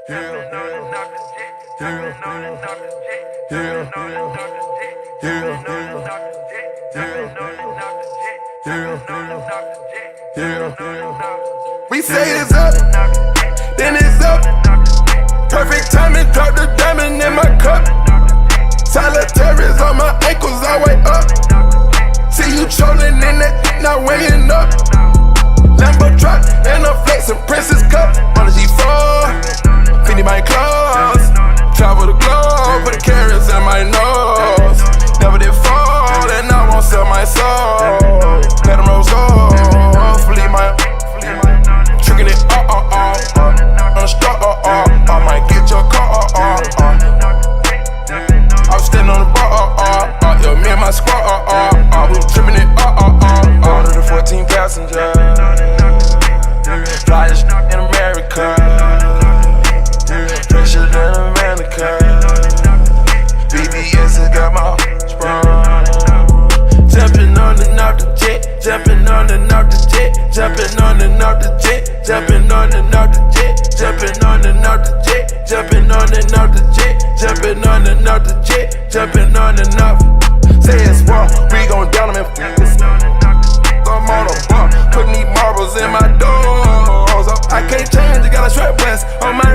We say it's up, then it's up. Perfect timing, drop the diamond in my cup. Solitaries on my ankles, all way up. See you trolling in that, not weighing up. Lambo truck and a flexin' Princess cup. On the G4, Fendi my clothes. Travel the globe, put the carrots in my nose. Never did fall, and I won't sell my soul. Let them rose off, leave my tricking it on the straw, I might get your car, I'm standing on the bar, yo, me and my squad, we tripping it, Order the 14 passenger, flyest in America, fresher than America. BBS has got my sprung. Jumping on and off the jet, jumping on and off the jet, jumping on and off the jet, jumping on and off the jet, jumping on and off the jet, jumping on and off the jet, jumping on and off the jet, jumping on and off. Say it's war, we gon' down them and I'm on a bar, putting these marbles in my doors. I can't change, I got a strap blast on my